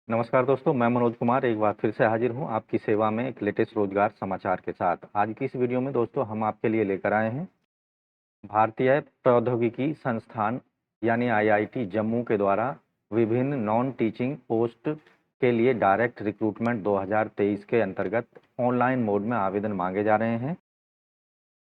नमस्कार दोस्तों, मैं मनोज कुमार एक बार फिर से हाजिर हूँ आपकी सेवा में एक लेटेस्ट रोजगार समाचार के साथ। आज की इस वीडियो में दोस्तों हम आपके लिए लेकर आए हैं भारतीय प्रौद्योगिकी संस्थान यानी आईआईटी जम्मू के द्वारा विभिन्न नॉन टीचिंग पोस्ट के लिए डायरेक्ट रिक्रूटमेंट 2023 के अंतर्गत ऑनलाइन मोड में आवेदन मांगे जा रहे हैं।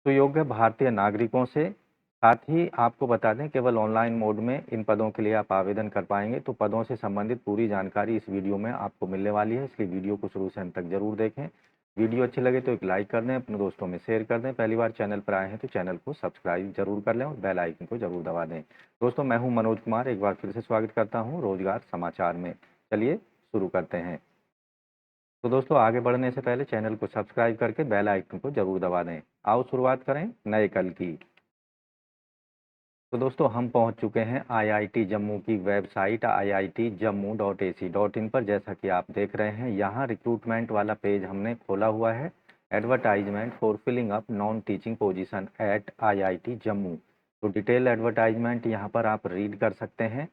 तो योग्य भारतीय नागरिकों से, साथ ही आपको बता दें केवल ऑनलाइन मोड में इन पदों के लिए आप आवेदन कर पाएंगे। तो पदों से संबंधित पूरी जानकारी इस वीडियो में आपको मिलने वाली है, इसलिए वीडियो को शुरू से अंत तक जरूर देखें। वीडियो अच्छी लगे तो एक लाइक कर दें, अपने दोस्तों में शेयर कर दें। पहली बार चैनल पर आए हैं तो चैनल को सब्सक्राइब जरूर कर लें और बेल आइकन को जरूर दबा दें। दोस्तों, मैं हूं मनोज कुमार, एक बार फिर से स्वागत करता हूं रोजगार समाचार में। चलिए शुरू करते हैं। तो दोस्तों, आगे बढ़ने से पहले चैनल को सब्सक्राइब करके बेल आइकन को जरूर दबा दें। आओ शुरुआत करें नए कल की। तो दोस्तों, हम पहुंच चुके हैं आईआईटी जम्मू की वेबसाइट iitjammu.ac.in पर। जैसा कि आप देख रहे हैं, यहाँ रिक्रूटमेंट वाला पेज हमने खोला हुआ है। Advertisement for filling up non teaching position at IIT Jammu. तो डिटेल एडवर्टाइजमेंट यहाँ पर आप रीड कर सकते हैं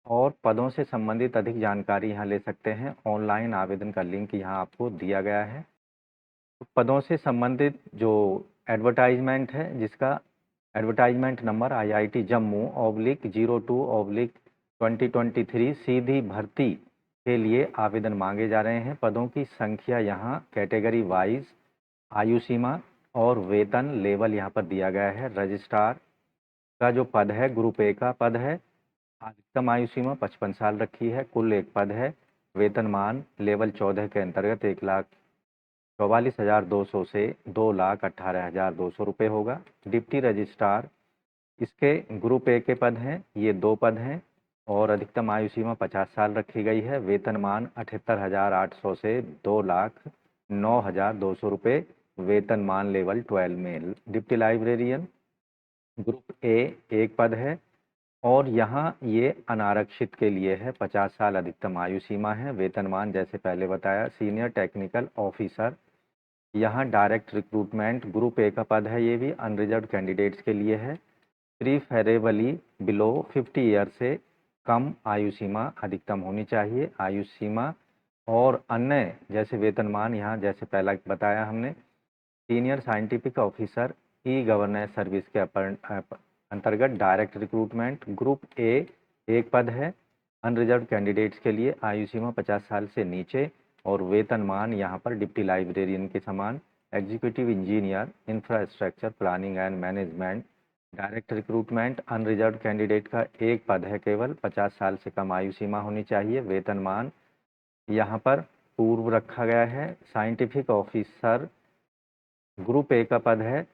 और पदों से संबंधित अधिक जानकारी यहाँ ले सकते हैं। ऑनलाइन आवेदन का लिंक यहाँ आपको दिया गया है। तो पदों से संबंधित जो एडवर्टाइजमेंट है, जिसका एडवर्टाइजमेंट नंबर आईआईटी जम्मू /02/2023 सीधी भर्ती के लिए आवेदन मांगे जा रहे हैं। पदों की संख्या यहाँ कैटेगरी वाइज, आयु सीमा और वेतन लेवल यहाँ पर दिया गया है। रजिस्ट्रार का जो पद है ग्रुप ए का पद है। अधिकतम आयु सीमा 55 साल रखी है। कुल एक पद है। वेतनमान लेवल 14 के अंतर्गत 1,44,200 से 2,18,200 रुपये होगा। डिप्टी रजिस्ट्रार, इसके ग्रुप ए के पद हैं, ये 2 पद हैं और अधिकतम आयु सीमा 50 साल रखी गई है। वेतनमान 78,800 से 2,09,200 रुपये। वेतनमान लेवल 12 में। डिप्टी लाइब्रेरियन ग्रुप ए एक पद है और यहाँ ये अनारक्षित के लिए है। 50 साल अधिकतम आयु सीमा है। वेतनमान जैसे पहले बताया। सीनियर टेक्निकल ऑफिसर, यहाँ डायरेक्ट रिक्रूटमेंट ग्रुप ए का पद है, ये भी अनरिजर्व कैंडिडेट्स के लिए है। प्रीफरेबली बिलो 50 ईयर से कम आयु सीमा अधिकतम होनी चाहिए। आयु सीमा और अन्य जैसे वेतनमान यहाँ जैसे पहला बताया हमने। Senior scientific officer e governance service के अंतर्गत डायरेक्ट रिक्रूटमेंट ग्रुप ए एक पद है अनरिजर्व कैंडिडेट्स के लिए। आयु सीमा 50 साल से नीचे और वेतनमान यहाँ पर डिप्टी लाइब्रेरियन के समान। Executive engineer infrastructure planning and management direct recruitment unreserve candidate का एक पद है केवल। 50 साल से कम आयु सीमा होनी चाहिए। वेतनमान यहाँ पर पूर्व रखा गया है। साइंटिफिक ऑफिसर ग्रुप ए का पद है,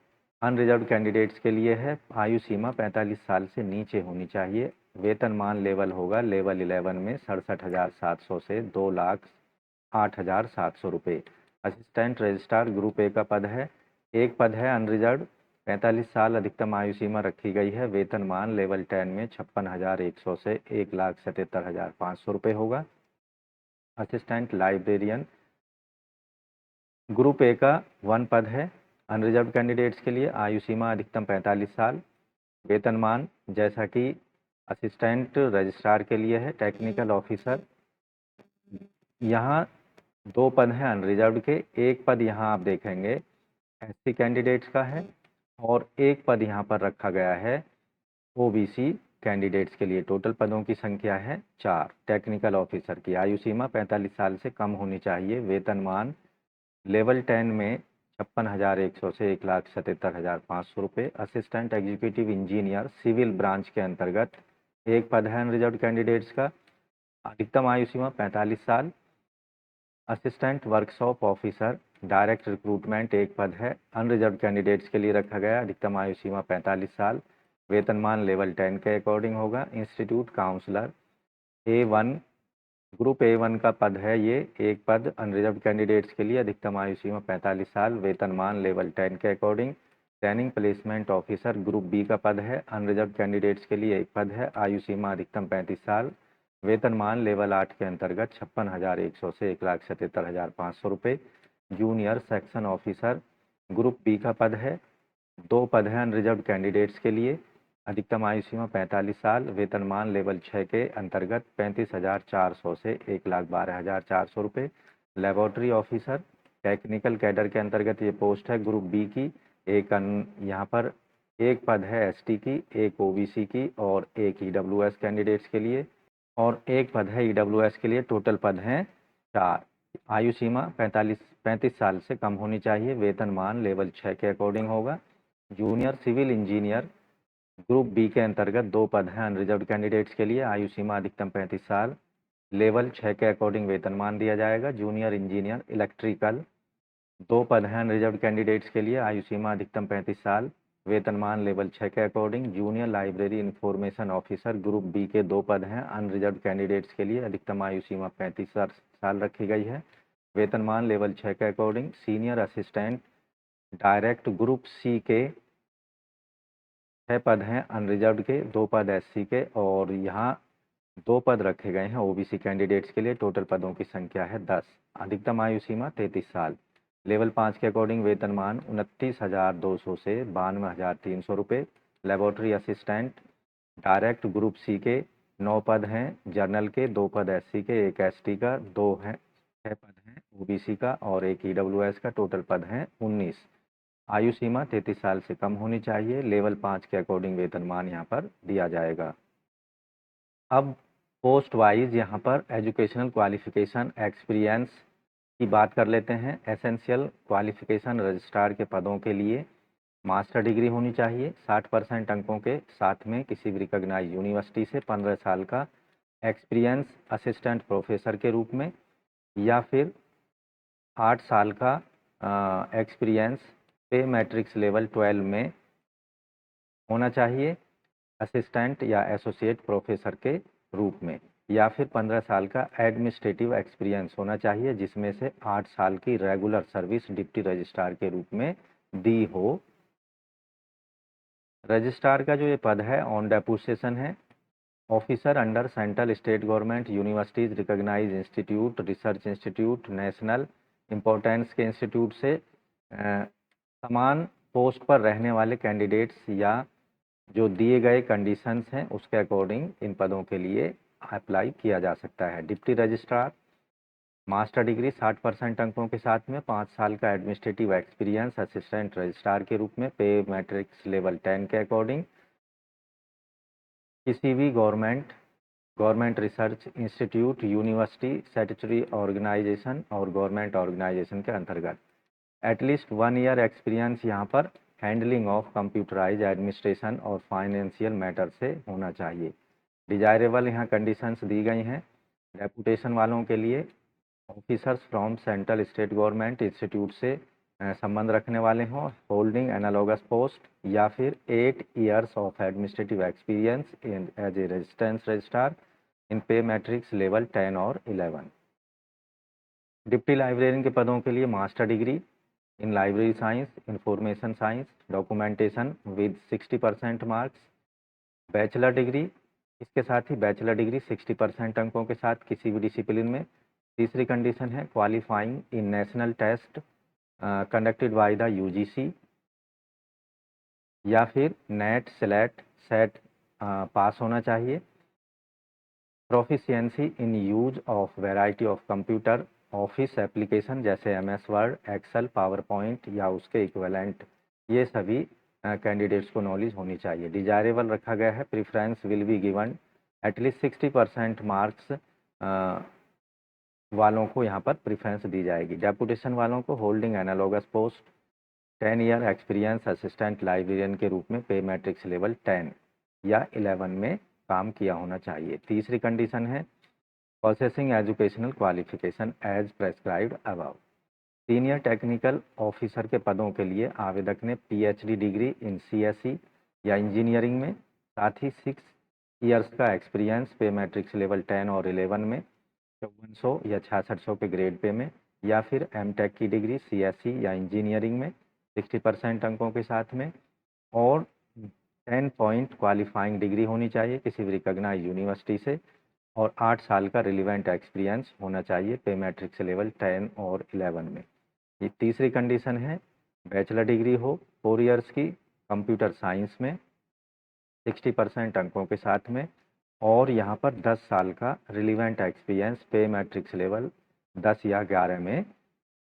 अनरिजर्व कैंडिडेट्स के लिए है। आयु सीमा 45 साल से नीचे होनी चाहिए। वेतनमान लेवल होगा लेवल 11 में 67,700 से 2,08,700 रुपये। असिस्टेंट रजिस्ट्रार ग्रुप ए का पद है, एक पद है अनरिजर्व। 45 साल अधिकतम आयु सीमा रखी गई है। वेतनमान लेवल 10 में 56,100 से 1,77,500 रुपये होगा। असिस्टेंट लाइब्रेरियन ग्रुप ए का 1 पद है अनरिजर्व कैंडिडेट्स के लिए। आयु सीमा अधिकतम 45 साल। वेतनमान जैसा कि असिस्टेंट रजिस्ट्रार के लिए है। टेक्निकल ऑफिसर, यहाँ 2 पद हैं अनरिजर्व के। एक पद यहाँ आप देखेंगे एससी कैंडिडेट्स का है और एक पद यहाँ पर रखा गया है ओबीसी कैंडिडेट्स के लिए। टोटल पदों की संख्या है 4। टेक्निकल ऑफिसर की आयु सीमा 45 साल से कम होनी चाहिए। वेतनमान लेवल 10 में 56,100 से 1,77,500 रुपये। Assistant executive engineer civil branch के अंतर्गत एक पद है अनरिजर्व कैंडिडेट्स का। अधिकतम आयु सीमा 45 साल। Assistant workshop officer direct recruitment एक पद है अनरिजर्व कैंडिडेट्स के लिए रखा गया। अधिकतम आयु सीमा 45 साल। वेतनमान लेवल 10 के अकॉर्डिंग होगा। Institute counsellor A1 group A1 का पद है ये, एक पद अनरिजर्व कैंडिडेट्स के लिए। अधिकतम आयु सीमा 45 साल। वेतनमान लेवल 10 के according. Training placement officer group B का पद है अनरिजर्व कैंडिडेट्स के लिए, एक पद है। आयु सीमा अधिकतम 35 साल। वेतनमान लेवल 8 के अंतर्गत 56,100 से 1,77,500 रुपये। Junior section officer group B का पद है, 2 पद हैं अनरिजर्व कैंडिडेट्स के लिए। अधिकतम आयु सीमा 45 साल, वेतनमान लेवल 6 के अंतर्गत 35,400 से 1,12,400 रुपये। लेबोरेटरी ऑफिसर टेक्निकल कैडर के अंतर्गत ये पोस्ट है ग्रुप बी की। यहाँ पर एक पद है एसटी की, एक ओबीसी की और एक ईडब्ल्यूएस कैंडिडेट्स के लिए, और एक पद है ईडब्ल्यूएस के लिए। टोटल पद हैं 4। आयु सीमा 35 साल से कम होनी चाहिए। वेतनमान लेवल 6 के अकॉर्डिंग होगा। Junior civil engineer group B के अंतर्गत 2 पद हैं अनरिजर्व्ड कैंडिडेट्स के लिए। आयु सीमा अधिकतम 35 साल, लेवल 6 के अकॉर्डिंग वेतनमान दिया जाएगा। जूनियर इंजीनियर इलेक्ट्रिकल 2 पद हैं अनरिजर्व्ड कैंडिडेट्स के लिए। आयु सीमा अधिकतम 35 साल, वेतनमान लेवल 6 के according. Junior library information officer group B के 2 पद हैं अनरिजर्व्ड कैंडिडेट्स के लिए। अधिकतम आयु सीमा 35 साल रखी गई है, वेतनमान लेवल 6 के according. Senior assistant direct group C के 6 पद हैं अनरिजर्व्ड के, 2 पद एससी के, और यहाँ 2 पद रखे गए हैं ओबीसी कैंडिडेट्स के लिए। टोटल पदों की संख्या है 10। अधिकतम आयु सीमा 33 साल, लेवल 5 के अकॉर्डिंग वेतनमान 29,200 से 92,300 रुपये। Laboratory assistant direct group C के 9 पद हैं जर्नल के, 2 पद एससी के, एक एसटी का, 6 पद हैं ओबीसी का और एक ईडब्ल्यूएस का। टोटल पद हैं 19। आयु सीमा 33 साल से कम होनी चाहिए। लेवल 5 के अकॉर्डिंग वेतनमान यहाँ पर दिया जाएगा। अब पोस्ट वाइज यहाँ पर एजुकेशनल क्वालिफिकेशन एक्सपीरियंस की बात कर लेते हैं। एसेंशियल क्वालिफिकेशन रजिस्ट्रार के पदों के लिए मास्टर डिग्री होनी चाहिए 60% अंकों के साथ में किसी भी रिकॉग्नाइज यूनिवर्सिटी से। 15 साल का एक्सपीरियंस असिस्टेंट प्रोफेसर के रूप में, या फिर 8 साल का एक्सपीरियंस पे मैट्रिक्स लेवल 12 में होना चाहिए असिस्टेंट या एसोसिएट प्रोफेसर के रूप में, या फिर 15 साल का एडमिनिस्ट्रेटिव एक्सपीरियंस होना चाहिए जिसमें से 8 साल की रेगुलर सर्विस डिप्टी रजिस्ट्रार के रूप में दी हो। रजिस्ट्रार का जो ये पद है ऑन डेपुटेशन है। Officer under central state government universities recognise institute, research institute, national importance के इंस्टीट्यूट से समान पोस्ट पर रहने वाले कैंडिडेट्स या जो दिए गए कंडीशंस हैं उसके अकॉर्डिंग इन पदों के लिए अप्लाई किया जा सकता है। डिप्टी रजिस्ट्रार मास्टर डिग्री 60% अंकों के साथ में, 5 साल का एडमिनिस्ट्रेटिव एक्सपीरियंस असिस्टेंट रजिस्ट्रार के रूप में, पे मैट्रिक्स लेवल 10 के अकॉर्डिंग। किसी भी government research institute, university, statutory organisation और गवर्नमेंट ऑर्गेनाइजेशन के अंतर्गत एटलीस्ट 1 ईयर एक्सपीरियंस यहाँ पर हैंडलिंग ऑफ कंप्यूटराइज एडमिनिस्ट्रेशन और फाइनेंशियल मैटर से होना चाहिए। डिजायरेबल यहाँ कंडीशंस दी गई हैं डेपुटेशन वालों के लिए। Officers from central state government institute से संबंध रखने वाले हों, होल्डिंग एनालॉगस पोस्ट, या फिर 8 years of administrative experience as a resistance registrar in pay matrix level 10 और 11। डिप्टी लाइब्रेरियन के पदों के लिए master degree in library science, information science, documentation with 60% marks. Bachelor degree, इसके साथ ही बैचलर डिग्री 60% अंकों के साथ किसी भी डिसिप्लिन में। तीसरी कंडीशन है qualifying in national test conducted by the UGC, या फिर नेट, स्लेट, सेट पास होना चाहिए। Proficiency in use of variety of computer office application जैसे MS word, Excel, power point या उसके इक्विवेलेंट, ये सभी कैंडिडेट्स को नॉलेज होनी चाहिए। डिजायरेबल रखा गया है preference will be given at least 60% marks वालों को यहाँ पर प्रेफरेंस दी जाएगी। डेपुटेशन वालों को holding analogous post, 10 year experience assistant librarian के रूप में पे मैट्रिक्स लेवल 10 या 11 में काम किया होना चाहिए। तीसरी कंडीशन है processing educational qualification as prescribed above. Senior technical officer के पदों के लिए आवेदक ने पीएचडी डिग्री इन सीएसई या इंजीनियरिंग में, साथ ही 6 ईयर्स का एक्सपीरियंस पे मैट्रिक्स लेवल 10 और 11 में 5400 या 6600 के ग्रेड पे में, या फिर एमटेक की डिग्री सीएसई या इंजीनियरिंग में 60% अंकों के साथ में, और 10 पॉइंट क्वालिफाइंग डिग्री होनी चाहिए किसी भी रिकॉग्नाइज यूनिवर्सिटी से, और 8 साल का रिलीवेंट एक्सपीरियंस होना चाहिए पे मैट्रिक्स लेवल 10 और 11 में। ये तीसरी कंडीशन है बैचलर डिग्री हो 4 ईयर्स की कंप्यूटर साइंस में, 60% अंकों के साथ में, और यहाँ पर 10 साल का relevant experience pay matrix level 10 या 11 में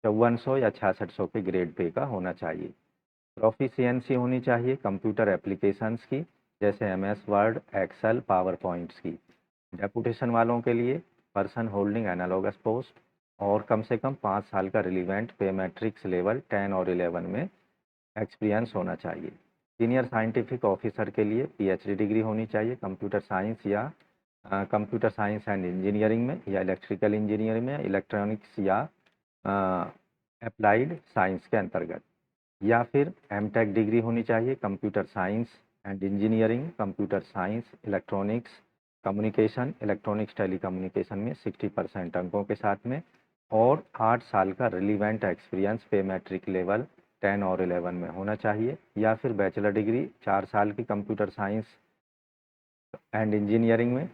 5400 या 6600 के ग्रेड पे का होना चाहिए। प्रोफिशिएंसी होनी चाहिए कंप्यूटर एप्लीकेशंस की, जैसे MS word, Excel, power points की। डेपुटेशन वालों के लिए पर्सन होल्डिंग एनालॉगस पोस्ट और कम से कम 5 साल का रिलीवेंट पे मैट्रिक्स लेवल 10 और 11 में एक्सपीरियंस होना चाहिए। सीनियर साइंटिफिक ऑफिसर के लिए पीएचडी डिग्री होनी चाहिए कंप्यूटर साइंस या कंप्यूटर साइंस एंड इंजीनियरिंग में, या इलेक्ट्रिकल इंजीनियरिंग में, इलेक्ट्रॉनिक्स या अप्लाइड साइंस के अंतर्गत। या फिर एमटेक डिग्री होनी चाहिए computer science and engineering, computer science, electronics communication, electronics telecommunication में 60% अंकों के साथ में, और 8 साल का रिलीवेंट एक्सपीरियंस पे मैट्रिक लेवल 10 और 11 में होना चाहिए। या फिर बैचलर डिग्री 4 साल की कंप्यूटर साइंस एंड इंजीनियरिंग में,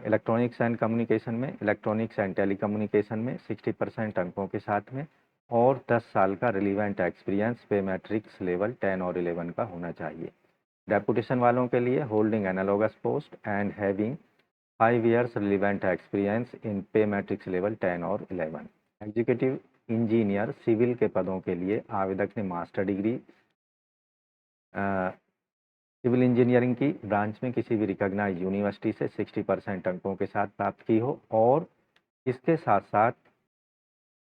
इलेक्ट्रॉनिक्स एंड कम्युनिकेशन में, इलेक्ट्रॉनिक्स एंड टेलीकम्युनिकेशन में 60% अंकों के साथ में, और 10 साल का relevant experience pay matrix level 10 और 11 का होना चाहिए। डेपुटेशन वालों के लिए holding analogous post and having 5 years relevant experience in pay matrix level 10 और 11। एग्जीक्यूटिव इंजीनियर सिविल के पदों के लिए आवेदक ने मास्टर डिग्री सिविल इंजीनियरिंग की ब्रांच में किसी भी रिकॉग्नाइज यूनिवर्सिटी से 60% अंकों के साथ प्राप्त की हो, और इसके साथ साथ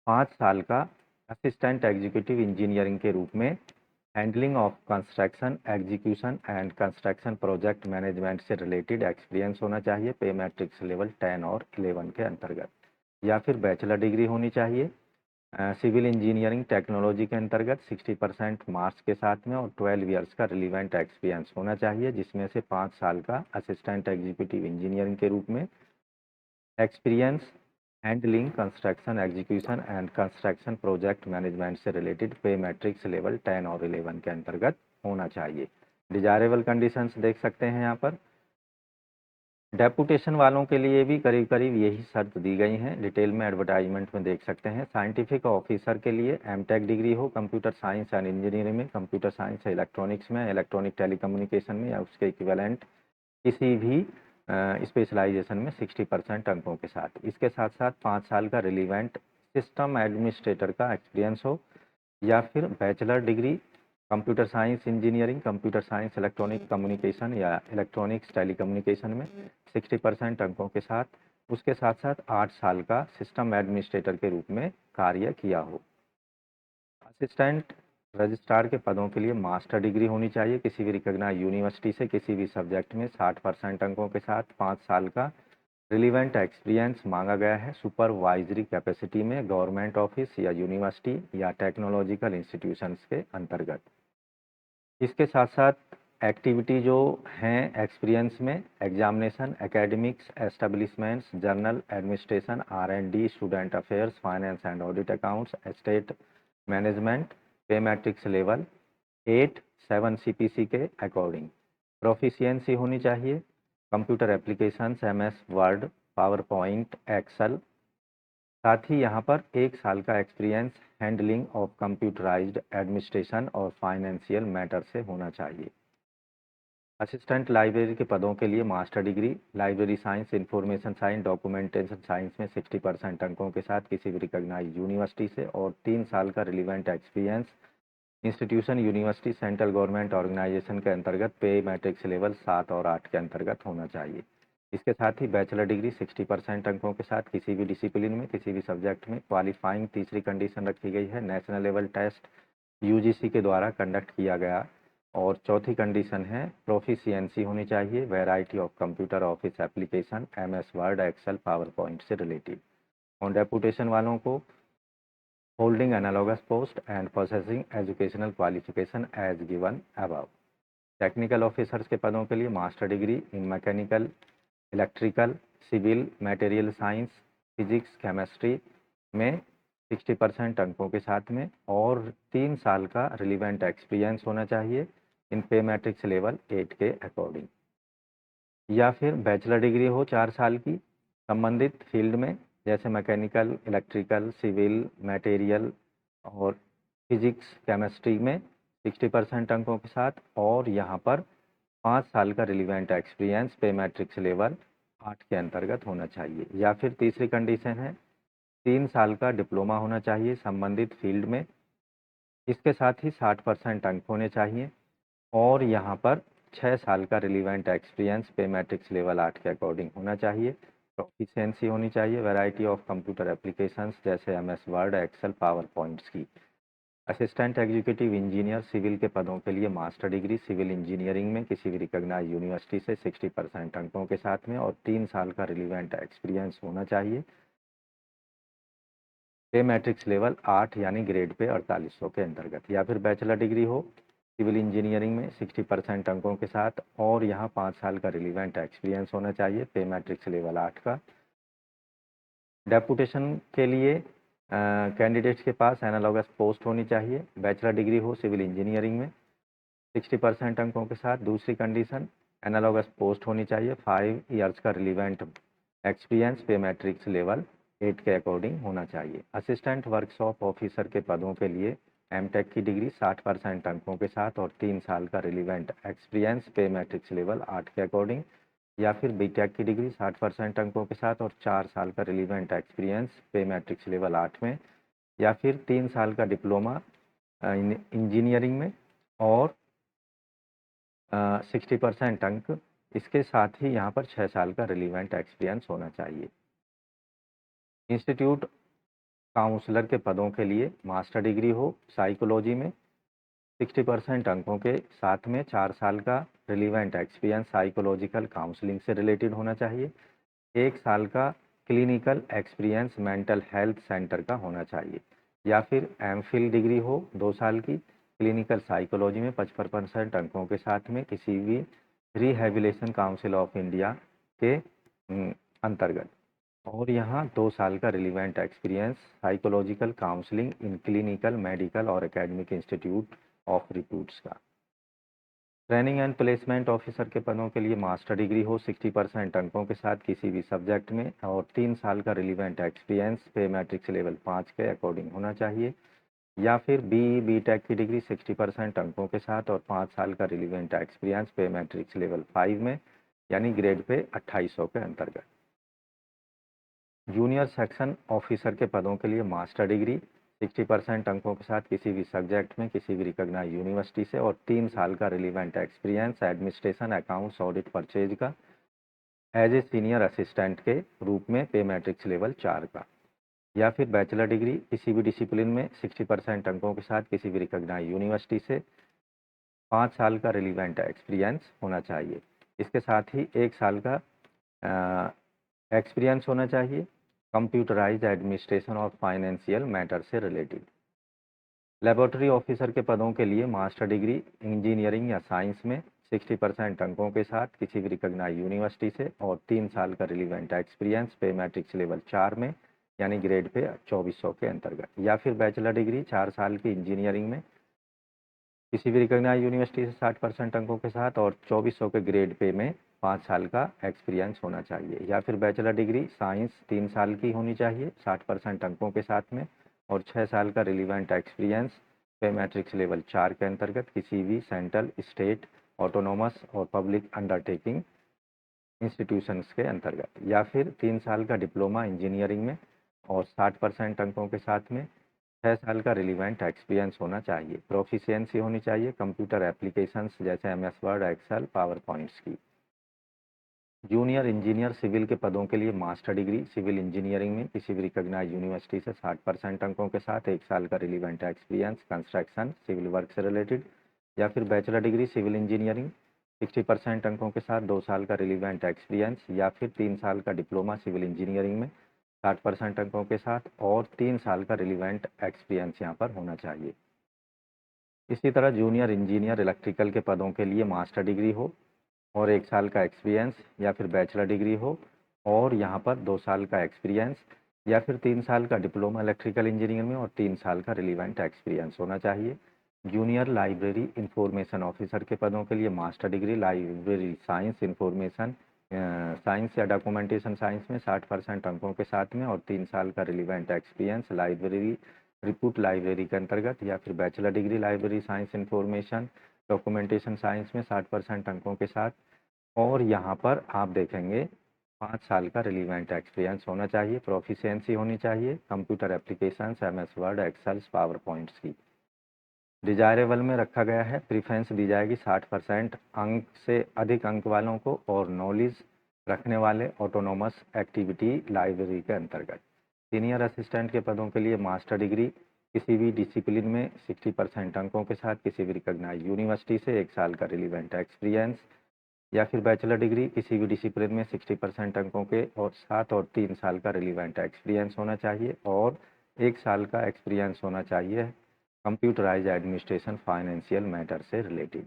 5 साल का असिस्टेंट एग्जीक्यूटिव इंजीनियरिंग के रूप में handling of construction execution and construction project management से रिलेटेड एक्सपीरियंस होना चाहिए पे मैट्रिक्स लेवल 10 और 11 के अंतर्गत। या फिर बैचलर डिग्री होनी चाहिए सिविल इंजीनियरिंग टेक्नोलॉजी के अंतर्गत 60% मार्क्स के साथ में, और 12 ईयर्स का रिलीवेंट एक्सपीरियंस होना चाहिए, जिसमें से 5 साल का असिस्टेंट एग्जीक्यूटिव इंजीनियरिंग के रूप में experience handling construction execution and construction project management से रिलेटेड पे मैट्रिक्स लेवल 10 और 11 के अंतर्गत होना चाहिए। डिजायरेबल कंडीशंस देख सकते हैं यहाँ पर। डेपुटेशन वालों के लिए भी करीब करीब यही शर्त दी गई हैं, डिटेल में एडवर्टाइजमेंट में देख सकते हैं। साइंटिफिक ऑफिसर के लिए एमटेक डिग्री हो कंप्यूटर साइंस एंड इंजीनियरिंग में, कंप्यूटर साइंस इलेक्ट्रॉनिक्स में, इलेक्ट्रॉनिक टेलीकम्युनिकेशन में, या उसके इक्विवेलेंट किसी भी स्पेशलाइजेशन में 60% अंकों के साथ। इसके साथ साथ 5 साल का रिलीवेंट सिस्टम एडमिनिस्ट्रेटर का एक्सपीरियंस हो, या फिर bachelor degree computer science engineering, computer science electronic communication या इलेक्ट्रॉनिक्स टेलीकम्युनिकेशन में 60% अंकों के साथ। उसके साथ साथ 8 साल का सिस्टम एडमिनिस्ट्रेटर के रूप में कार्य किया हो। असिस्टेंट रजिस्ट्रार के पदों के लिए मास्टर डिग्री होनी चाहिए किसी भी रिकॉग्नाइज्ड यूनिवर्सिटी से किसी भी सब्जेक्ट में 60% अंकों के साथ। 5 साल का रिलीवेंट एक्सपीरियंस मांगा गया है सुपरवाइजरी कैपेसिटी में गवर्नमेंट ऑफिस या यूनिवर्सिटी या टेक्नोलॉजिकल इंस्टीट्यूशंस के अंतर्गत। इसके साथ साथ एक्टिविटी जो हैं एक्सपीरियंस में examination, academics, establishments, general administration, R&D, student affairs, finance and audit accounts, estate management, pay matrix level 8, 7 CPC के अकॉर्डिंग। प्रोफिशिएंसी होनी चाहिए computer applications, MS word, power point, excel. साथ ही यहाँ पर 1 साल का experience handling of computerised administration और फाइनेंशियल मैटर से होना चाहिए। असिस्टेंट लाइब्रेरी के पदों के लिए master degree library science, information science, documentation science में 60% अंकों के साथ किसी भी रिकॉग्नाइज्ड यूनिवर्सिटी से, और 3 साल का relevant experience institution, university, central government organisation के अंतर्गत पे मैट्रिक्स लेवल 7 और 8 के अंतर्गत होना चाहिए। इसके साथ ही बैचलर डिग्री 60% अंकों के साथ किसी भी डिसिप्लिन में किसी भी सब्जेक्ट में क्वालिफाइंग। तीसरी कंडीशन रखी गई है नेशनल लेवल टेस्ट UGC के द्वारा कंडक्ट किया गया। और चौथी कंडीशन है प्रोफिशिएंसी होनी चाहिए variety of computer office application, MS word, Excel, power point से रिलेटेड। ऑन डेपुटेशन वालों को holding analogous post and processing educational qualification as given above. Technical officers के पदों के लिए master degree in mechanical, electrical, civil, material science, physics, chemistry में 60% अंकों के साथ में, और 3 साल का रिलीवेंट एक्सपीरियंस होना चाहिए इन पे मैट्रिक्स लेवल 8 के अकॉर्डिंग। या फिर बैचलर डिग्री हो 4 साल की संबंधित फील्ड में, जैसे मैकेनिकल, इलेक्ट्रिकल, सिविल, मटेरियल और फिजिक्स, केमिस्ट्री में 60% अंकों के साथ, और यहाँ पर 5 साल का relevant experience pay matrix level 8 के अंतर्गत होना चाहिए। या फिर तीसरी कंडीशन है 3 साल का डिप्लोमा होना चाहिए संबंधित फील्ड में, इसके साथ ही 60% अंक होने चाहिए और यहाँ पर 6 साल का relevant experience pay matrix level 8 के अकॉर्डिंग होना चाहिए। प्रोफिशिएंसी होनी चाहिए वैरायटी ऑफ कंप्यूटर एप्लीकेशंस जैसे MS word, Excel, power points की। असिस्टेंट एग्जीक्यूटिव इंजीनियर सिविल के पदों के लिए मास्टर डिग्री सिविल इंजीनियरिंग में किसी भी रिकॉग्नाइज्ड यूनिवर्सिटी से 60% अंकों के साथ में और 3 साल का रिलीवेंट एक्सपीरियंस होना चाहिए। पे मैट्रिक्स लेवल 8 यानी ग्रेड पे 4800 के अंतर्गत। या फिर बैचलर डिग्री हो सिविल इंजीनियरिंग में 60% अंकों के साथ और यहाँ 5 साल का रिलीवेंट एक्सपीरियंस होना चाहिए पे मैट्रिक्स लेवल 8 का। डेपुटेशन के लिए कैंडिडेट्स के पास एनालॉगस पोस्ट होनी चाहिए। बैचलर डिग्री हो सिविल इंजीनियरिंग में 60% अंकों के साथ। दूसरी कंडीशन एनालॉगस पोस्ट होनी चाहिए। 5 इयर्स का relevant experience pay matrix level 8 के अकॉर्डिंग होना चाहिए। असिस्टेंट वर्कशॉप ऑफिसर के पदों के लिए एमटेक की डिग्री 60% अंकों के साथ और 3 साल का relevant experience pay matrix level 8 के अकॉर्डिंग। या फिर बीटेक की डिग्री 60% अंकों के साथ और 4 साल का relevant experience pay matrix level 8 में। या फिर 3 साल का डिप्लोमा इंजीनियरिंग में और 60% अंक, इसके साथ ही यहाँ पर 6 साल का रिलीवेंट एक्सपीरियंस होना चाहिए। इंस्टीट्यूट काउंसलर के पदों के लिए मास्टर डिग्री हो साइकोलॉजी में 60% अंकों के साथ में 4 साल का रिलीवेंट एक्सपीरियंस साइकोलॉजिकल काउंसलिंग से रिलेटेड होना चाहिए। 1 साल का clinical experience mental health centre का होना चाहिए। या फिर एमफिल डिग्री हो 2 साल की क्लिनिकल साइकोलॉजी में 55% अंकों के साथ में किसी भी रिहैबिलिटेशन काउंसिल ऑफ इंडिया के अंतर्गत और यहाँ 2 साल का relevant experience psychological counselling in clinical medical और एकेडमिक इंस्टीट्यूट ऑफ रिपूट्स का। ट्रेनिंग एंड प्लेसमेंट ऑफिसर के पदों के लिए मास्टर डिग्री हो 60% अंकों के साथ किसी भी सब्जेक्ट में और 3 साल का relevant experience pay matrix level 5 के अकॉर्डिंग होना चाहिए। या फिर बीटेक की डिग्री 60% अंकों के साथ और 5 साल का relevant experience pay matrix level 5 में यानी ग्रेड पे 2800 के अंतर्गत। जूनियर सेक्शन ऑफिसर के पदों के लिए मास्टर डिग्री 60% अंकों के साथ किसी भी सब्जेक्ट में किसी भी रिकॉग्नाइज्ड यूनिवर्सिटी से और 3 साल का relevant experience administration accounts audit purchase का एज ए सीनियर असिस्टेंट के रूप में पे मैट्रिक्स लेवल 4 का। या फिर बैचलर डिग्री किसी भी डिसिप्लिन में 60% अंकों के साथ किसी भी रिकॉग्नाइज्ड यूनिवर्सिटी से 5 साल का रिलीवेंट एक्सपीरियंस होना चाहिए। इसके साथ ही 1 साल का एक्सपीरियंस होना चाहिए computerised administration of financial matter से रिलेटेड। लेबोरेटरी ऑफिसर के पदों के लिए मास्टर डिग्री इंजीनियरिंग या साइंस में 60% अंकों के साथ किसी भी रिकॉग्नाइज्ड यूनिवर्सिटी से और 3 साल का relevant experience pay matrix level 4 में यानी ग्रेड पे 2400 के अंतर्गत। या फिर बैचलर डिग्री 4 साल की इंजीनियरिंग में किसी भी रिकॉग्नाइज्ड यूनिवर्सिटी से 60% अंकों के साथ और 2400 के ग्रेड पे में 5 साल का एक्सपीरियंस होना चाहिए। या फिर बैचलर डिग्री साइंस 3 साल की होनी चाहिए 60% अंकों के साथ में और 6 साल का relevant experience pay matrix level 4 के अंतर्गत किसी भी सेंट्रल, स्टेट, ऑटोनोमस और पब्लिक अंडरटेकिंग इंस्टीट्यूशंस के अंतर्गत। या फिर 3 साल का डिप्लोमा इंजीनियरिंग में और 60% अंकों के साथ में 6 साल का रिलीवेंट एक्सपीरियंस होना चाहिए। प्रोफिशिएंसी होनी चाहिए कंप्यूटर एप्लीकेशंस जैसे MS word, Excel, power points की। जूनियर इंजीनियर सिविल के पदों के लिए मास्टर डिग्री सिविल इंजीनियरिंग में किसी भी रिकॉग्नाइज्ड यूनिवर्सिटी से 60% अंकों के साथ 1 साल का relevant experience construction civil work से रिलेटेड। या फिर बैचलर डिग्री सिविल इंजीनियरिंग 60% अंकों के साथ 2 साल का रिलीवेंट एक्सपीरियंस। या फिर 3 साल का डिप्लोमा सिविल इंजीनियरिंग में 60% अंकों के साथ और 3 साल का रिलीवेंट एक्सपीरियंस यहाँ पर होना चाहिए। इसी तरह जूनियर इंजीनियर इलेक्ट्रिकल के पदों के लिए मास्टर डिग्री हो और 1 साल का एक्सपीरियंस या फिर बैचलर डिग्री हो और यहाँ पर 2 साल का एक्सपीरियंस या फिर 3 साल का डिप्लोमा इलेक्ट्रिकल इंजीनियरिंग में और 3 साल का रिलीवेंट एक्सपीरियंस होना चाहिए। जूनियर लाइब्रेरी इंफॉर्मेशन ऑफिसर के पदों के लिए master degree library science information science या डॉक्यूमेंटेशन साइंस में 60% अंकों के साथ में और 3 साल का relevant experience library report library के अंतर्गत। या फिर bachelor degree library science information documentation science में 60% अंकों के साथ। और यहाँ पर आप देखेंगे 5 साल का रिलीवेंट एक्सपीरियंस होना चाहिए, प्रोफिशिएंसी होनी चाहिए computer applications, MS Word, Excels, power points की। डिजायरेबल में रखा गया है, प्रीफरेंस दी जाएगी 60% अंक से अधिक अंक वालों को और नॉलेज रखने वाले ऑटोनोमस एक्टिविटी लाइब्रेरी के अंतर्गत। सीनियर असिस्टेंट के पदों के लिए मास्टर डिग्री किसी भी डिसिप्लिन में 60% अंकों के साथ किसी भी रिकॉग्नाइज्ड यूनिवर्सिटी से 1 साल का रिलीवेंट एक्सपीरियंस, या फिर बैचलर डिग्री किसी भी डिसिप्लिन में 60% अंकों के और 7 और 3 साल का रिलीवेंट एक्सपीरियंस होना चाहिए और 1 साल का एक्सपीरियंस होना चाहिए कंप्यूटराइज एडमिनिस्ट्रेशन फाइनेंशियल मैटर से रिलेटेड।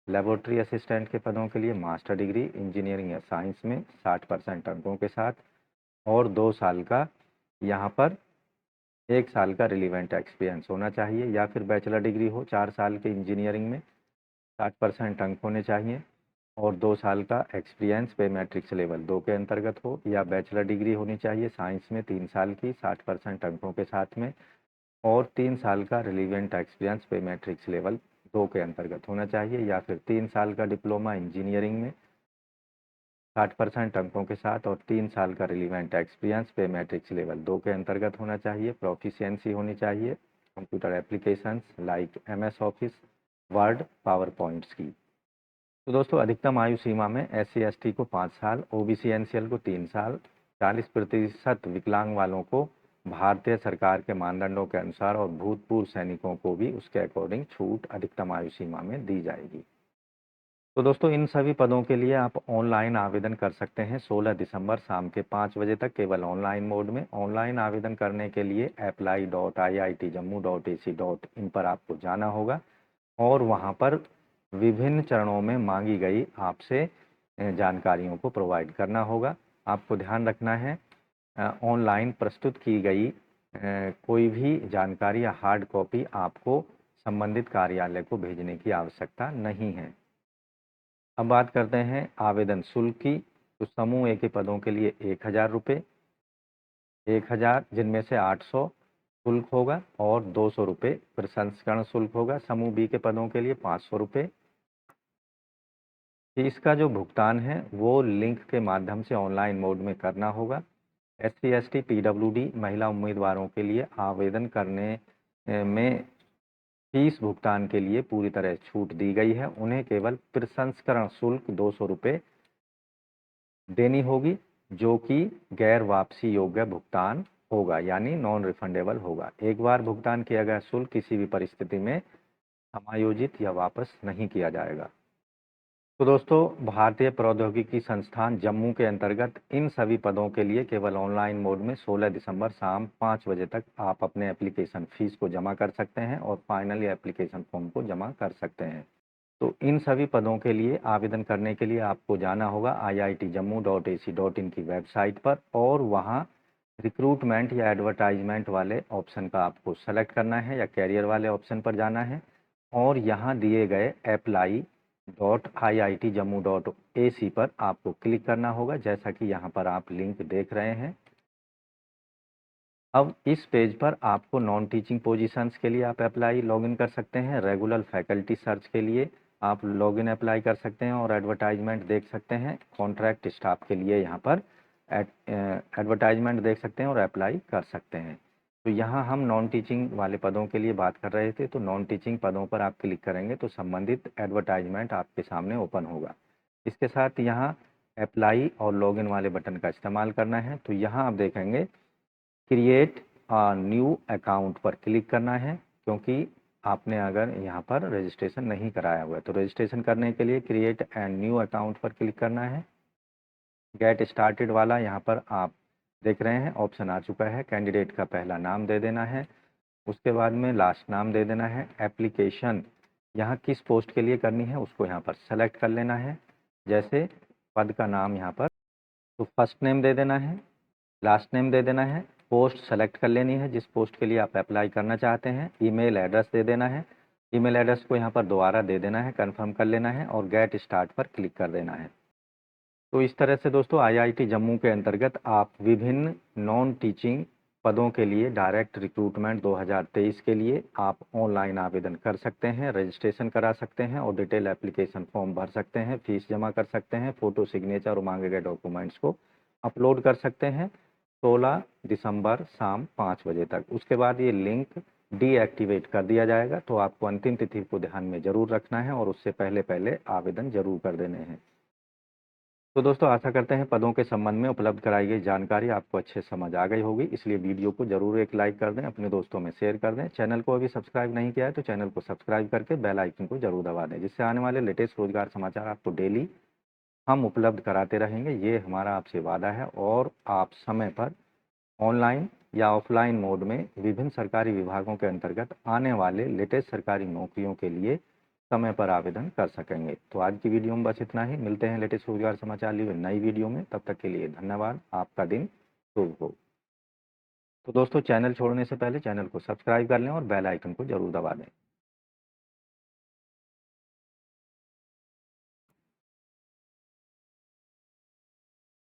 लेबोरेटरी असिस्टेंट के पदों के लिए मास्टर डिग्री इंजीनियरिंग या साइंस में 60% अंकों के साथ और 2 साल का यहाँ पर 1 साल का रिलीवेंट एक्सपीरियंस होना चाहिए, या फिर बैचलर डिग्री हो 4 साल के इंजीनियरिंग में 60% अंक होने चाहिए और 2 साल का एक्सपीरियंस पे मैट्रिक्स लेवल 2 के अंतर्गत हो, या बैचलर डिग्री होनी चाहिए साइंस में 3 साल की 60% अंकों के साथ में और 3 साल का relevant experience pay matrix level 2 के अंतर्गत होना चाहिए, या फिर 3 साल का डिप्लोमा इंजीनियरिंग में 60% अंकों के साथ और 3 साल का relevant experience pay matrix level 2 के अंतर्गत होना चाहिए। प्रोफिशिएंसी होनी चाहिए computer applications like MS office, word, power points की। तो दोस्तों अधिकतम आयु सीमा में SC/ST को 5 साल, OBC NCL को 3 साल, 40% विकलांग वालों को भारतीय सरकार के मानदंडों के अनुसार और भूतपूर्व सैनिकों को भी उसके अकॉर्डिंग छूट अधिकतम आयु सीमा में दी जाएगी। तो दोस्तों इन सभी पदों के लिए आप ऑनलाइन आवेदन कर सकते हैं 16 दिसंबर शाम के 5 बजे तक, केवल ऑनलाइन मोड में। ऑनलाइन आवेदन करने के लिए apply.iitjammu.ac.in पर आपको जाना होगा और वहाँ पर विभिन्न चरणों में मांगी गई आपसे जानकारियों को प्रोवाइड करना होगा। आपको ध्यान रखना है ऑनलाइन प्रस्तुत की गई कोई भी जानकारी या हार्ड कॉपी आपको संबंधित कार्यालय को भेजने की आवश्यकता नहीं है। अब बात करते हैं आवेदन शुल्क की। तो समूह ए के पदों के लिए 1000 रुपये, 1000 जिनमें से 800 शुल्क होगा और 200 रुपये प्रसंस्करण शुल्क होगा। समूह बी के पदों के लिए 500 रुपये। फीस का जो भुगतान है वो लिंक के माध्यम से ऑनलाइन मोड में करना होगा। SC/ST PWD महिला उम्मीदवारों के लिए आवेदन करने में फीस भुगतान के लिए पूरी तरह छूट दी गई है। उन्हें केवल प्रसंस्करण शुल्क 200 रुपये देनी होगी, जो कि गैर वापसी योग्य भुगतान होगा, यानी नॉन रिफंडेबल होगा। एक बार भुगतान किया गया शुल्क किसी भी परिस्थिति में समायोजित या वापस नहीं किया जाएगा। तो दोस्तों भारतीय प्रौद्योगिकी संस्थान जम्मू के अंतर्गत इन सभी पदों के लिए केवल ऑनलाइन मोड में 16 दिसंबर शाम 5 बजे तक आप अपने एप्लीकेशन फीस को जमा कर सकते हैं और फाइनली एप्लीकेशन फॉर्म को जमा कर सकते हैं। तो इन सभी पदों के लिए आवेदन करने के लिए आपको जाना होगा iitjammu.ac.in की वेबसाइट पर और वहाँ रिक्रूटमेंट या एडवर्टाइजमेंट वाले ऑप्शन का आपको सेलेक्ट करना है या कैरियर वाले ऑप्शन पर जाना है और यहाँ दिए गए apply.iitjammu.ac पर आपको क्लिक करना होगा, जैसा कि यहाँ पर आप लिंक देख रहे हैं। अब इस पेज पर आपको नॉन टीचिंग पोजीशंस के लिए आप अप्लाई लॉगिन कर सकते हैं। रेगुलर फैकल्टी सर्च के लिए आप लॉगिन अप्लाई कर सकते हैं और एडवर्टाइजमेंट देख सकते हैं। कॉन्ट्रैक्ट स्टाफ के लिए यहाँ पर एडवर्टाइजमेंट देख सकते हैं और अप्लाई कर सकते हैं। तो यहाँ हम नॉन टीचिंग वाले पदों के लिए बात कर रहे थे, तो नॉन टीचिंग पदों पर आप क्लिक करेंगे तो संबंधित एडवर्टाइजमेंट आपके सामने ओपन होगा। इसके साथ यहाँ अप्लाई और लॉगिन वाले बटन का इस्तेमाल करना है। तो यहाँ आप देखेंगे क्रिएट न्यू अकाउंट पर क्लिक करना है, क्योंकि आपने अगर यहाँ पर रजिस्ट्रेशन नहीं कराया हुआ है तो रजिस्ट्रेशन करने के लिए क्रिएट एंड न्यू अकाउंट पर क्लिक करना है। गेट स्टार्टेड वाला यहाँ पर आप देख रहे हैं ऑप्शन आ चुका है। कैंडिडेट का पहला नाम दे देना है, उसके बाद में लास्ट नाम दे देना है। एप्लीकेशन यहाँ किस पोस्ट के लिए करनी है उसको यहाँ पर सेलेक्ट कर लेना है, जैसे पद का नाम यहाँ पर तो फर्स्ट नेम दे देना है, लास्ट नेम दे देना है। पोस्ट सेलेक्ट कर लेनी है जिस पोस्ट के लिए आप अप्लाई करना चाहते हैं। ईमेल एड्रेस दे देना है, ईमेल एड्रेस को यहाँ पर दोबारा दे देना है, कंफर्म कर लेना है और गेट स्टार्ट पर क्लिक कर देना है। तो इस तरह से दोस्तों IIT जम्मू के अंतर्गत आप विभिन्न नॉन टीचिंग पदों के लिए डायरेक्ट रिक्रूटमेंट 2023 के लिए आप ऑनलाइन आवेदन कर सकते हैं, रजिस्ट्रेशन करा सकते हैं और डिटेल एप्लीकेशन फॉर्म भर सकते हैं, फीस जमा कर सकते हैं, फ़ोटो सिग्नेचर और मांगे गए डॉक्यूमेंट्स को अपलोड कर सकते हैं 16 दिसंबर शाम 5 बजे तक। उसके बाद ये लिंक डीएक्टिवेट कर दिया जाएगा, तो आपको अंतिम तिथि को ध्यान में ज़रूर रखना है और उससे पहले आवेदन ज़रूर कर देने हैं। तो दोस्तों आशा करते हैं पदों के संबंध में उपलब्ध कराई गई जानकारी आपको अच्छे समझ आ गई होगी, इसलिए वीडियो को ज़रूर एक लाइक कर दें, अपने दोस्तों में शेयर कर दें। चैनल को अभी सब्सक्राइब नहीं किया है तो चैनल को सब्सक्राइब करके बेल आइकन को ज़रूर दबा दें, जिससे आने वाले लेटेस्ट रोजगार समाचार आपको डेली हम उपलब्ध कराते रहेंगे। ये हमारा आपसे वादा है और आप समय पर ऑनलाइन या ऑफलाइन मोड में विभिन्न सरकारी विभागों के अंतर्गत आने वाले लेटेस्ट सरकारी नौकरियों के लिए समय पर आवेदन कर सकेंगे। तो आज की वीडियो में बस इतना ही, मिलते हैं लेटेस्ट रोजगार समाचार लिए नई वीडियो में, तब तक के लिए धन्यवाद। आपका दिन शुभ हो। तो दोस्तों चैनल छोड़ने से पहले चैनल को सब्सक्राइब कर लें और बेल आइकन को जरूर दबा दें।